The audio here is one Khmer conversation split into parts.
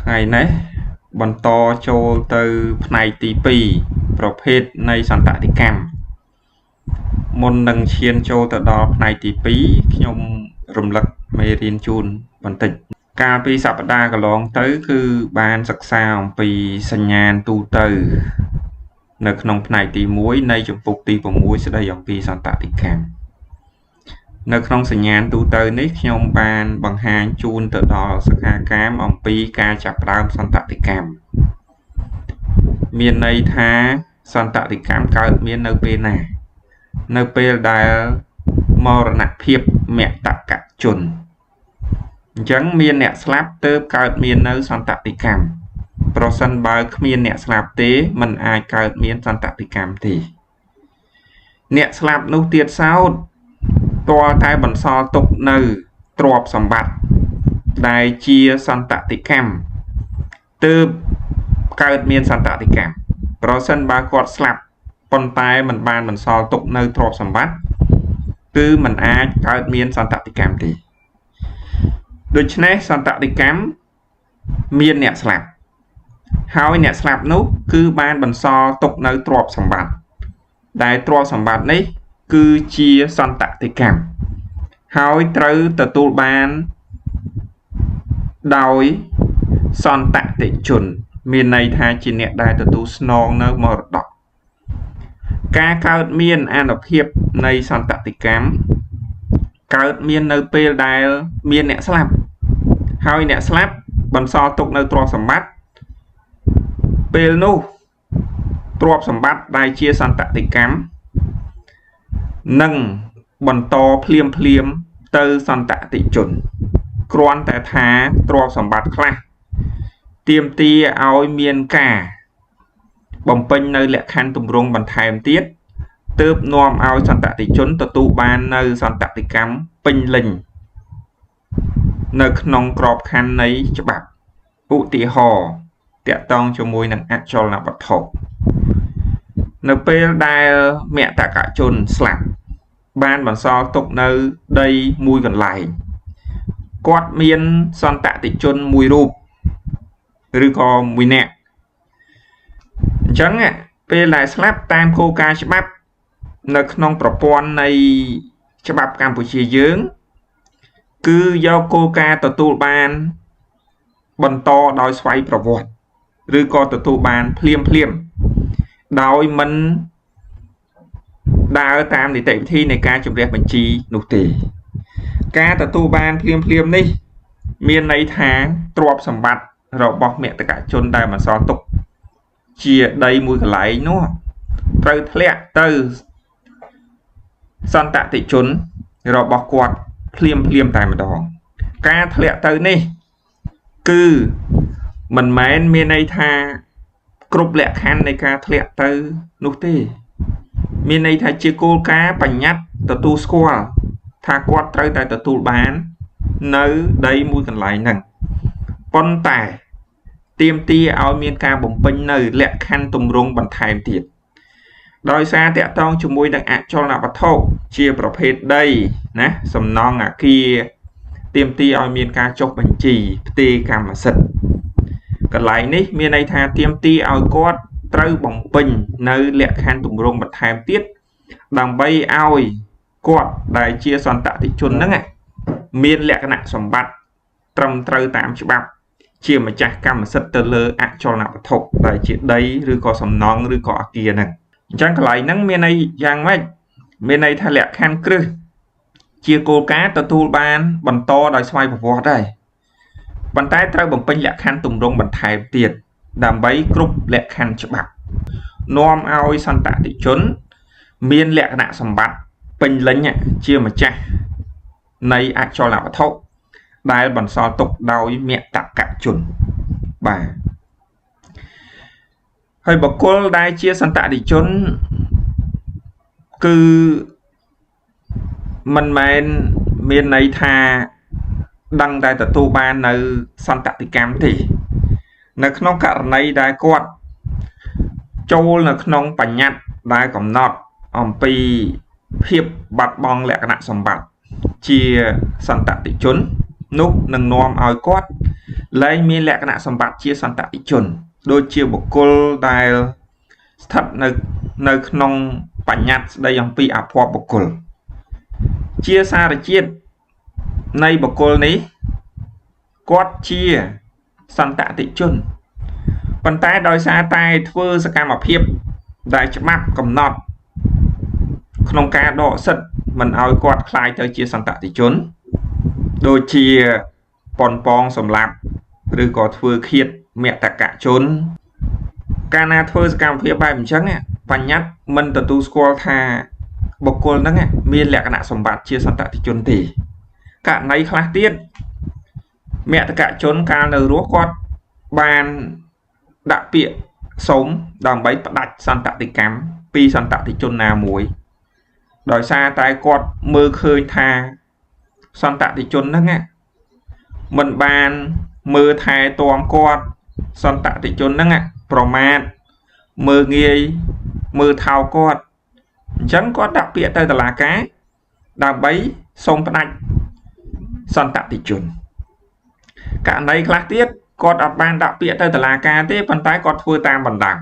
ថ្ងៃនេះបន្តចូលទៅផ្នែកទី2ប្រភេទនៃសន្តតិកម្មមុននឹងឈានចូលទៅដល់ផ្នែកទី2ខ្ញុំរំលឹកមេរៀនជូនបន្តិចកាលពីសប្តាហ៍កន្លងទៅគឺបានសិក្សាអំពីសញ្ញាណទូទៅនៅក្នុងផ្នែកទី1នៃជំពូកទី6ស្ដីអំពីសន្តតិកម្មនៅក្នុងសញ្ញាណទូទៅនេះខ្ញុំបានបង្ហាញជូនទៅដល់សិក្ខាកាមអំពីការចាប់ផ្ដើមសន្តតិកម្មមានន័យថាសន្តតិកម្មកើតមាននៅពេលណានៅពេលដែលមរណភាពមតកជនអញ្ចឹងមានអ្នកស្លាប់ទើបកើតមាននៅសន្តតិកម្មប្រសិនបើគ្មានអ្នកស្លាប់ទេมันអាចកើតមានសន្តតិកម្មទេអ្នកស្លាប់នោះទៀតសោតទាល់តែបន្សល់ទុកនៅទ្រព្យសម្បត្តិដែលជាសន្តតិកម្មទើបកើតមានសន្តតិកម្មប្រសិនបើគាត់ស្លាប់ប៉ុន្តែមិនបានបន្សល់ទុកនៅទ្រព្យសម្បត្តិគឺมันអាចកើតមានសន្តតិកម្មទេដូច្នេះសន្តតិកម្មមានអ្នកស្លាប់ហើយអ្នកស្លាប់នោះគឺបានបន្សល់ទុកនៅទ្រព្យសម្បត្តិដែលទ្រព្យសម្បត្តិនេះគឺជាសន្តតិកម្មហើយត្រូវទទួលបានដោយសន្តតិជនមានន័យថាជាអ្នកដែលទទួលស្នងនៅមរតកការកើតមានអានុភាពនៃសន្តតិកម្មកើតមាននៅពេលដែលមានអ្នកស្លាប់ហើយអ្នកស្លាប់បន្សល់ទុកនៅទ្រព្យសម្បត្តិពេលនោះទ្រព្យសម្បត្តិដែលជាសន្តតិកម្មនឹងបន្តភ្លាមទៅសន្តតិជនគ្រាន់តែថាទ្រព្យសម្បត្តិខ្លះទាមទារឲ្យមានការបំពេញនៅលក្ខខណ្ឌទម្រង់បន្ថែមទៀតទើបនាំឲ្យសន្តតិជនទទួលបាននៅសន្តតិកម្មពេញលេញនៅក្នុងក្របខ័ណ្ឌនៃច្បាប់ឧទាហរណ៍តាក់ទងជាមួយនឹងអចលនវត្ថុនៅពេលដែលមតកជនស្លាប់បានបន្សល់ទុកនៅដីមួយកន្លែងគាត់មានសន្តតិជនមួយរូបឬក៏មួយនាក់អញ្ចឹងពេលដែលស្លាប់តាមគោលការណ៍ច្បាប់នៅក្នុងប្រព័ន្ធនៃច្បាប់កម្ពុជាយើងគឺយកគោលការណ៍ទទួលបានបន្តដោយស្វ័យប្រវត្តិឬក៏ទទួលបានភ្លាមដោយមិនដើរតាមនីតិវិធីនៃការជម្រះបញ្ជីនោះទេការទទួលបានភ្លាមនេះមានន័យថាទ្រព្យសម្បត្តិរបស់មតកជនដែលបន្សល់ទុកជាដីមួយកន្លែងនោះត្រូវធ្លាក់ទៅសន្តតិជនរបស់គាត់ភ្លាមតែម្ដងការធ្លាក់ទៅនេះគឺមិនមែនមានន័យថាគ្រប់លក្ខខណ្ឌនៃការធ្លាក់ទៅនោះទេមានន័យថាជាគោលការណ៍បញ្ញត្តិទទួលស្គាល់ថាគាត់ត្រូវតែទទួលបាននៅដីមួយកន្លែងហ្នឹងប៉ុន្តែទាមទារឲ្យមានការបំពេញនៅលក្ខខណ្ឌទម្រង់បន្ថែមទៀតដោយសារតាក់ទងជាមួយនឹងអចលនវត្ថុជាប្រភេទដីណាសំណង់អគារទាមទារឲ្យមានការចុះបញ្ជីផ្ទេរកម្មសិទ្ធិកន្លែងនេះមានន័យថាទាមទារឲ្យគាត់ត្រូវបំពេញនៅលក្ខខណ្ឌទម្រង់បន្ថែមទៀតដើម្បីឲ្យគាត់ដែលជាសន្តតិជនហ្នឹងមានលក្ខណៈសម្បត្តិត្រឹមត្រូវតាមច្បាប់ជាម្ចាស់កម្មសិទ្ធិទៅលើអចលនវត្ថុដែលជាដីឬក៏សំណង់ឬក៏អគារហ្នឹងអញ្ចឹងកន្លែងហ្នឹងមានន័យយ៉ាងម៉េចមានន័យថាលក្ខខណ្ឌគ្រឹះជាគោលការណ៍ទទួលបានបន្តដោយស្វ័យប្រវត្តិដែរប៉ុន្តែត្រូវបំពេញលក្ខខណ្ឌទម្រង់បន្ថែមទៀតដើម្បីគ្រប់លក្ខខណ្ឌច្បាប់នាំឲ្យសន្តតិជនមានលក្ខណៈសម្បត្តិពេញលេញជាម្ចាស់នៃអចលនវត្ថុដែលបន្សល់ទុកដោយមតកជនបាទហើយបុគ្គលដែលជាសន្តតិជនគឺមិនមែនមានន័យថាដឹងតែទទួលបាននៅសន្តតិកម្មទេនៅក្នុងករណីដែលគាត់ចូលនៅក្នុងបញ្ញត្តិដែលកំណត់អំពីភាពបាត់បង់លក្ខណៈសម្បត្តិជាសន្តតិជននោះនឹងនាំឲ្យគាត់ លែងមានលក្ខណៈសម្បត្តិជាសន្តតិជនដូចជាបុគ្គលដែលស្ថិតនៅក្នុងបញ្ញត្តិស្ដីអំពីអភ័ព្វបុគ្គលជាសារជាតិនៃបុគ្គលនេះគាត់ជាសន្តតិជនប៉ុន្តែដោយសារតែធ្វើសកម្មភាពដែលច្បាប់កំណត់ក្នុងការដកសិទ្ធិមិនឲ្យគាត់ក្លាយទៅជាសន្តតិជនដូចជាប៉ុនប៉ងសម្លាប់ឬក៏ធ្វើឃាតមតកជនកាលណាធ្វើសកម្មភាពបែបអញ្ចឹងបញ្ញត្តិមិនទទួលស្គាល់ថាបុគ្គលហ្នឹងមានលក្ខណៈសម្បត្តិជាសន្តតិជនទេករណីខ្លះទៀតមតកជនកាលនៅរស់គាត់បានដាក់ពាក្យសុំដើម្បីផ្ដាច់សន្តតិកម្មពីសន្តតិជនណាមួយដោយសារតែគាត់មើលឃើញថាសន្តតិជនហ្នឹងមិនបានមើលថែទាំគាត់សន្តតិជនហ្នឹងប្រមាថមើលងាយមើលថោកគាត់អញ្ចឹងគាត់ដាក់ពាក្យទៅតុលាការដើម្បីសុំផ្ដាច់សន្តតិជនករណីខ្លះទៀតគាត់អត់បានដាក់ពាក្យទៅតុលាការទេប៉ុន្តែគាត់ធ្វើតាមបណ្ដាំ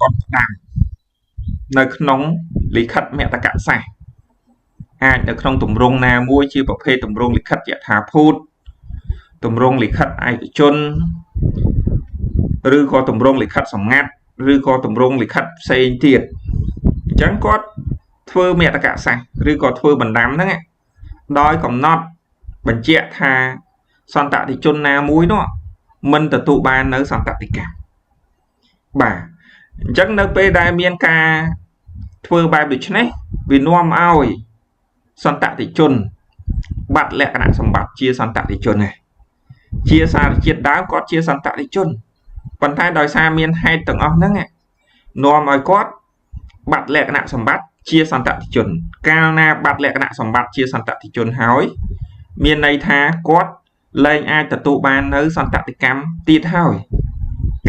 គាត់ផ្ដាំនៅក្នុងលិខិតមតកសាសន៍អាចនៅក្នុងទម្រង់ណាមួយជាប្រភេទទម្រង់លិខិតយថាភូតទម្រង់លិខិតឯកជនឬក៏ទម្រង់លិខិតសម្ងាត់ឬក៏ទម្រង់លិខិតផ្សេងទៀតអញ្ចឹងគាត់ធ្វើមតកសាសន៍ឬក៏ធ្វើបណ្ដាំហ្នឹងដោយកំណត់បញ្ជាក់ថាសន្តតិជនណាមួយនោះមិនទទួលបាននៅសន្តតិកម្មបាទអញ្ចឹងនៅពេលដែលមានការធ្វើបែបដូចនេះវានាំឲ្យសន្តតិជនបាត់លក្ខណៈសម្បត្តិជាសន្តតិជនឯងជាសារជាតិដើមគាត់ជាសន្តតិជនប៉ុន្តែដោយសារមានហេតុទាំងអស់ហ្នឹងនាំឲ្យគាត់បាត់លក្ខណៈសម្បត្តិជាសន្តតិជនកាលណាបាត់លក្ខណៈសម្បត្តិជាសន្តតិជនហើយមានន័យថាគាត់លែងអាចទទួលបាននៅសន្តតិកម្មទៀតហើយ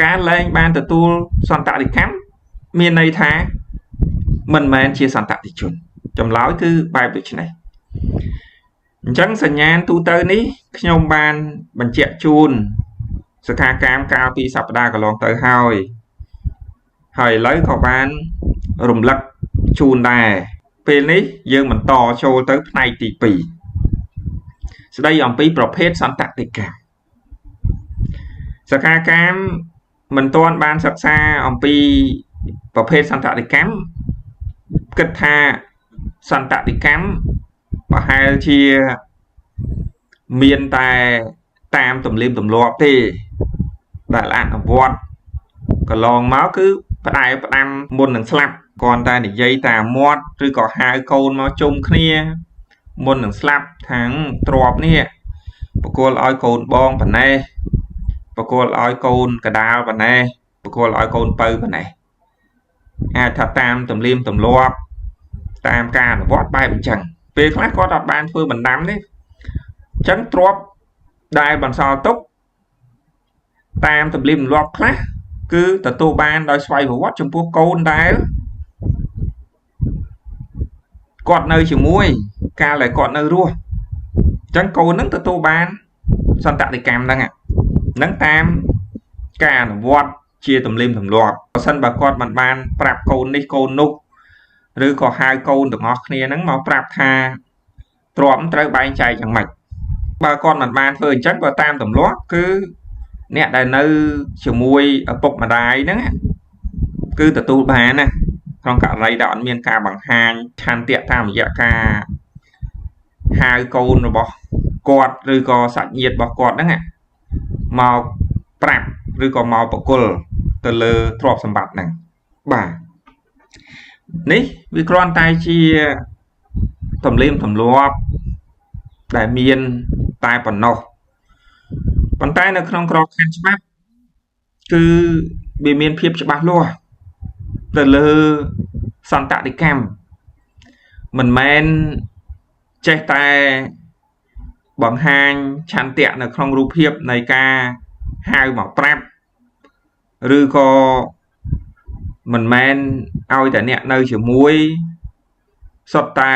ការលែងបានទទួលសន្តតិកម្មមានន័យថាមិនមែនជាសន្តតិជនចម្លើយគឺបែបដូចនេះអញ្ចឹងសញ្ញាណទូទៅនេះខ្ញុំបានបញ្ជាក់ជូនសិក្ខាកាមកាលពីសប្តាហ៍កន្លងទៅហើយឥឡូវក៏បានរំលឹកជូនដែរពេលនេះយើងបន្តចូលទៅផ្នែកទី2ស្ដីអំពីប្រភេទសន្តតិកម្មសិក្ខាកាមមិនទាន់បានសិក្សាអំពីប្រភេទសន្តតិកម្មគិតថាសន្តតិកម្មប្រហែលជាមានតែតាមទម្លាប់ទម្លាប់ទេដែលអនុវត្តកន្លងមកគឺផ្ដែផ្ដាំមុននឹងស្លាប់គ្រាន់តែនិយាយតាមមាត់ឬក៏ហៅកូនមកជុំគ្នាមុននឹងស្លាប់ថាងទ្របនេះបកគលឲ្យកូនបងប៉ុណ្ណេះបកគលឲ្យកូនកដាលប៉ុណ្ណេះបកគលឲ្យកូនពៅប៉ុណ្ណេះអាចថាតាមទម្លាប់ទម្លាប់តាមការអនុវត្តបែបអញ្ចឹងពេលខ្លះគាត់អត់បានធ្វើបណ្ដាំនេះអញ្ចឹងទ្របដែលបន្សល់ទុកតាមទម្លាប់ទម្លាប់ខ្លះគឺទទួលបានដោយស្វ័យប្រវត្តិចំពោះកូនដែលគាត់នៅជាមួយកាលដែលគាត់នៅរស់អញ្ចឹងកូននឹងទទួលបានសន្តតិកម្មហ្នឹងតាមការអនុវត្តជាទម្លាប់ទម្លាប់បើសិនបើគាត់មិនបានប្រាប់កូននេះកូននោះឬក៏ហៅកូនទាំងអស់គ្នាហ្នឹងមកប្រាប់ថាទ្រព្យត្រូវបែងចែកយ៉ាងម៉េចបើគាត់មិនបានធ្វើអញ្ចឹងបើតាមទម្លាប់គឺអ្នកដែលនៅជាមួយឪពុកម្ដាយហ្នឹងគឺទទួលបានណាក្នុងករណីដែលអត់មានការបង្ហាញឆន្ទៈតាមរយៈការហៅកូនរបស់គាត់ឬក៏សាច់ញាតិរបស់គាត់ហ្នឹងមកប្រាប់ឬក៏មកបកគលទៅលើទ្រព្យសម្បត្តិហ្នឹងបាទនេះវាគ្រាន់តែជាទម្លាប់ទម្លាប់ដែលមានតែប៉ុណ្ណោះប៉ុន្តែនៅក្នុងក្របខ័ណ្ឌច្បាប់គឺវាមានភាពច្បាស់លាស់ទៅលើសន្តតិកម្មមិនមែនចេះតែបង្ហាញឆន្ទៈនៅក្នុងរូបភាពនៃការហៅមកប្រាប់ឬក៏មិនមែនឲ្យតែអ្នកនៅជាមួយសុទ្ធតែ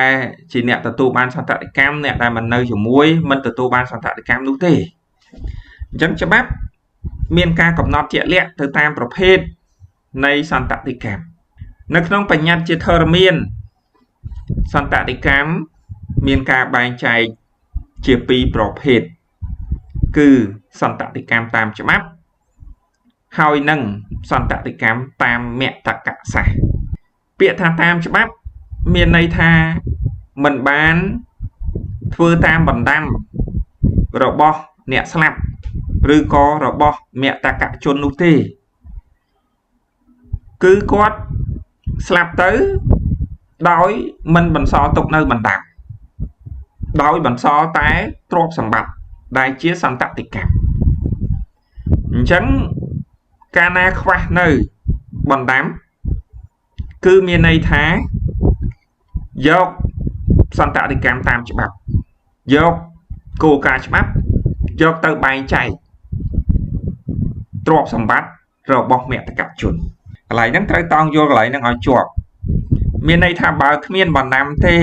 ជាអ្នកទទួលបានសន្តតិកម្មអ្នកដែលមិននៅជាមួយមិនទទួលបានសន្តតិកម្មនោះទេ Chẳng cho bác miền ca cầm nọt chạy lẹ từ tamប្រភេទ នៃសន្តតិកម្ម នៅក្នុងបញ្ញត្តិជាធរមាន សន្តតិកម្មមានការបែងចែកជាពីរប្រភេទ គឺសន្តតិកម្មតាមច្បាប់ ហើយនឹងសន្តតិកម្មតាមមតកសាសន៍ ពាក្យថាតាមច្បាប់មានន័យថាមិនបានធ្វើតាមបណ្ដាំរបស់អ្នកស្លាប់ ឬក៏របស់មតកជននោះទេ គឺគាត់ស្លាប់ទៅដោយមិនបន្សល់ទុកនៅបណ្ដាំ ដោយបន្សល់តែទ្រព្យសម្បត្តិដែលជាសន្តតិកម្ម អញ្ចឹងកាលណាខ្វះនៅបណ្ដាំ គឺមានន័យថាយកសន្តតិកម្មតាមច្បាប់ យកគោលការណ៍ច្បាប់យកទៅបែងចែកទ្រព្យសម្បត្តិរបស់មតកជន កន្លែងហ្នឹងត្រូវតង់យល់កន្លែងហ្នឹងឲ្យជាប់មានន័យថាបើគ្មានបណ្ដាំទេ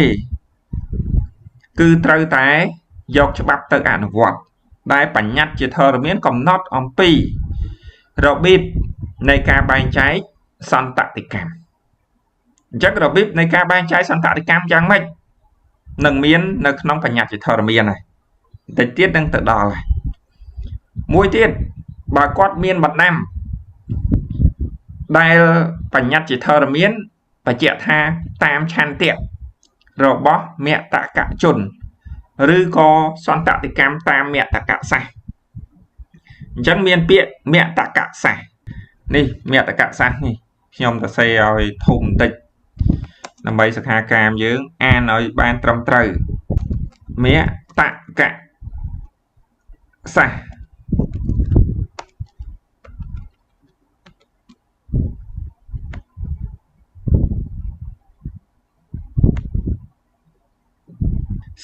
គឺត្រូវតែយកច្បាប់ទៅអនុវត្ត ដែលបញ្ញត្តិជាធរមានកំណត់អំពីរបៀបនៃការបែងចែកសន្តតិកម្ម អញ្ចឹងរបៀបនៃការបែងចែកសន្តតិកម្មយ៉ាងម៉េចនឹងមាននៅក្នុងបញ្ញត្តិជាធរមានហើយតិចទៀតនឹងទៅដល់ហើយមួយទៀតបើគាត់មានបណ្ដាំ ដែលបញ្ញត្តិជាធរមានបញ្ជាក់ថាតាមឆន្ទៈរបស់មតកជន ឬក៏សន្តតិកម្មតាមមតកសាសន៍ អញ្ចឹងមានពាក្យមតកសាសន៍ នេះមតកសាសន៍នេះខ្ញុំទៅសេឲ្យធំបន្តិច ដើម្បីសិក្ខាកាមយើងអានឲ្យបានត្រឹមត្រូវមតកសាសន៍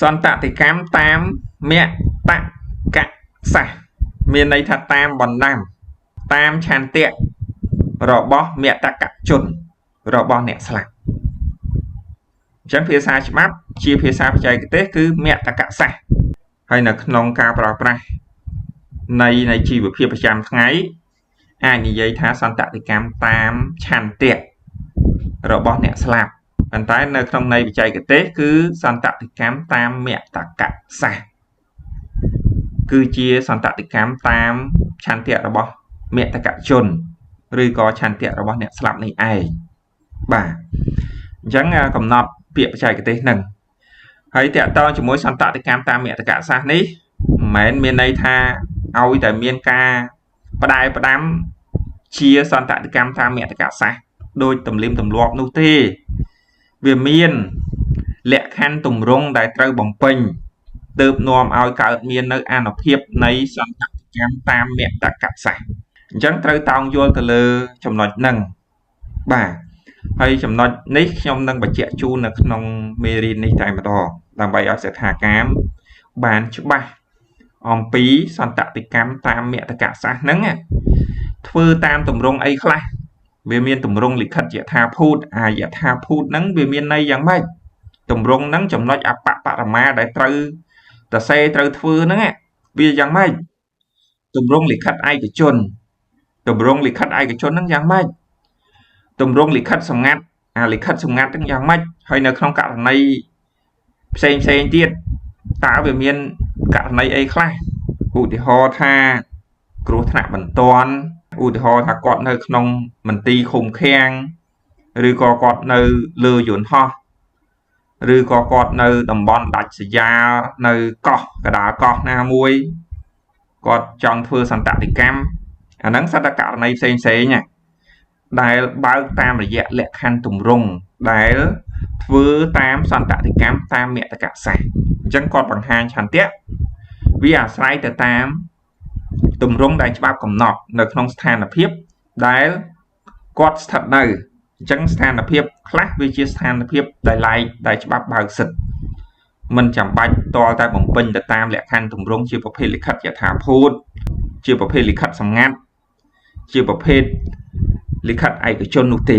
សន្តតិកម្មតាមមតកសាសន៍ មានន័យថាតាមបណ្ដាំ តាមឆន្ទៈរបស់មតកជនរបស់អ្នកស្លាប់ អញ្ចឹងភាសាច្បាប់ជាភាសាបច្ចេកទេសគឺមតកសាសន៍ ហើយនៅក្នុងការប្រើប្រាស់នៃជីវភាពប្រចាំថ្ងៃអាចនិយាយថាសន្តតិកម្មតាមឆន្ទៈរបស់អ្នកស្លាប់ ប៉ុន្តែនៅក្នុងន័យបច្ចេកទេសគឺសន្តតិកម្មតាមមតកសាសន៍ គឺជាសន្តតិកម្មតាមឆន្ទៈរបស់មតកជន ឬក៏ឆន្ទៈរបស់អ្នកស្លាប់នេះឯង បាទ អញ្ចឹងកំណត់ពាក្យបច្ចេកទេសហ្នឹង ហើយតកតងជាមួយសន្តតិកម្មតាមមតកសាសន៍នេះមិនមែនមានន័យថាឲ្យតែមានការបដាយផ្ដាំជាសន្តតិកម្មតាមមតកសាសន៍ដោយទំលៀមទម្លាប់នោះទេ វាមានលក្ខខណ្ឌទម្រង់ដែលត្រូវបំពេញ ទើបនាំឲ្យកើតមាននៅអានុភាពនៃសន្តតិកម្មតាមមតកសាសន៍ អញ្ចឹងត្រូវតោងយល់ទៅលើចំណុចហ្នឹង បាទ ហើយចំណុចនេះខ្ញុំនឹងបញ្ជាក់ជូននៅក្នុងមេរៀននេះតែម្ដង ដើម្បីឲ្យសិក្ខាកាមបានច្បាស់អំពីសន្តតិកម្មតាមមតកសាសន៍ហ្នឹង ធ្វើតាមទម្រង់អីខ្លះ វាមានទម្រង់លិខិតយថាភូត អាយថាភូតហ្នឹងវាមានន័យយ៉ាងម៉េច ទម្រង់ហ្នឹងចំណុចអបបរមាដែលត្រូវតសេត្រូវធ្វើហ្នឹង វាយ៉ាងម៉េច ទម្រង់លិខិតឯកជន ទម្រង់លិខិតឯកជនហ្នឹងយ៉ាងម៉េច ទម្រង់លិខិតសម្ងាត់ អាលិខិតសម្ងាត់ហ្នឹងយ៉ាងម៉េច ហើយនៅក្នុងករណីផ្សេងទៀតតើវាមានករណីអីខ្លះ ឧទាហរណ៍ថាគ្រោះថ្នាក់បន្ទាន់ ឧទាហរណ៍ថាគាត់នៅក្នុងមន្ទីរឃុំឃាំង ឬក៏គាត់នៅលើយន្តហោះ ឬក៏គាត់នៅតំបន់ដាច់ស្រយាលនៅកោះកដាលកោះណាមួយ គាត់ចង់ធ្វើសន្តតិកម្ម អាហ្នឹងសតករណីផ្សេងដែលបើកតាមរយៈលក្ខខណ្ឌទម្រង់ដែលធ្វើតាមសន្តតិកម្មតាមមតកសាសន៍ អញ្ចឹងគាត់បង្ហាញឆន្ទៈ វាអាស្រ័យទៅតាមទម្រង់ដែលច្បាប់កំណត់នៅក្នុងស្ថានភាពដែលគាត់ស្ថិតនៅ អញ្ចឹងស្ថានភាពខ្លះវាជាស្ថានភាពដែលច្បាប់បើកសិទ្ធិ មិនចាំបាច់តតែបំពេញទៅតាមលក្ខខណ្ឌទម្រង់ជាប្រភេទលិខិតយថាភូត ជាប្រភេទលិខិតសម្ងាត់ ជាប្រភេទលិខិតឯកជននោះទេ